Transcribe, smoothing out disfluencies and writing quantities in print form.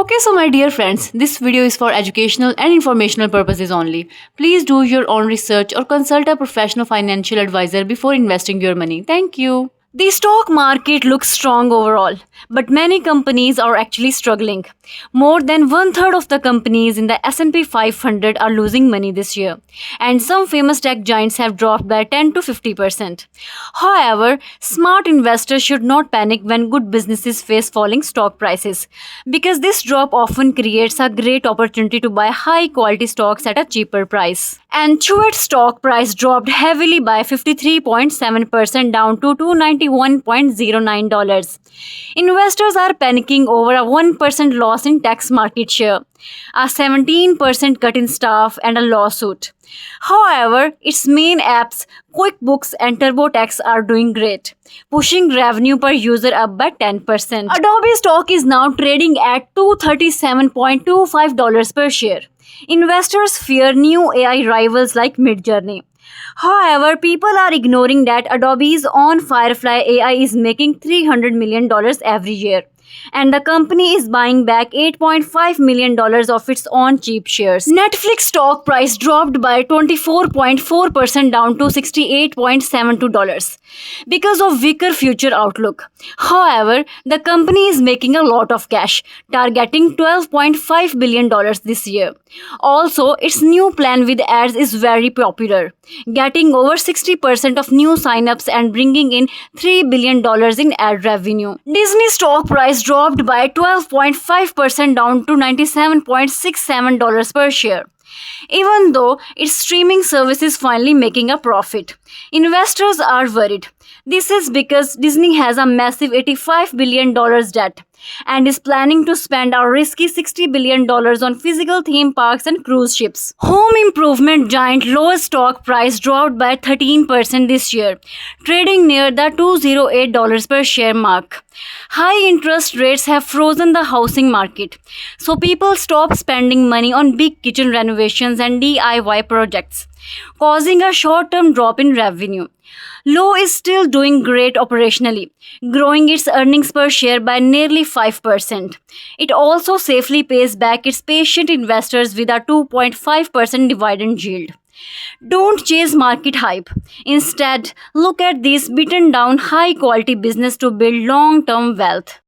Okay, so my dear friends, this video is for educational and informational purposes only. Please do your own research or consult a professional financial advisor before investing your money. Thank you. The stock market looks strong overall, but many companies are actually struggling. More than one third of the companies in the S&P 500 are losing money this year, and some famous tech giants have dropped by 10 to 50%. However, smart investors should not panic when good businesses face falling stock prices, because this drop often creates a great opportunity to buy high quality stocks at a cheaper price. And Chewet's stock price dropped heavily by 53.7% down to $291.09. Investors are panicking over a 1% loss in tax market share, a 17% cut in staff, and a lawsuit. However, its main apps, QuickBooks and TurboTax, are doing great, pushing revenue per user up by 10%. Adobe stock is now trading at $237.25 per share. Investors fear new AI rivals like Midjourney. However, people are ignoring that Adobe's own Firefly AI is making $300 million every year, and the company is buying back $8.5 million of its own cheap shares. Netflix stock price dropped by 24.4% down to $68.72 because of weaker future outlook. However, the company is making a lot of cash, targeting $12.5 billion this year. Also, its new plan with ads is very popular, getting over 60% of new signups and bringing in $3 billion in ad revenue. Disney stock price dropped by 12.5% down to $97.67 per share, even though its streaming service is finally making a profit. Investors are worried. This is because Disney has a massive $85 billion debt and is planning to spend a risky $60 billion on physical theme parks and cruise ships. Home improvement giant Lowe's stock price dropped by 13% this year, trading near the $208 per share mark. High interest rates have frozen the housing market, so people stop spending money on big kitchen renovations and DIY projects, causing a short-term drop in revenue. Lowe is still doing great operationally, growing its earnings per share by nearly 5%. It also safely pays back its patient investors with a 2.5% dividend yield. Don't chase market hype. Instead, look at these beaten down high quality business to build long-term wealth.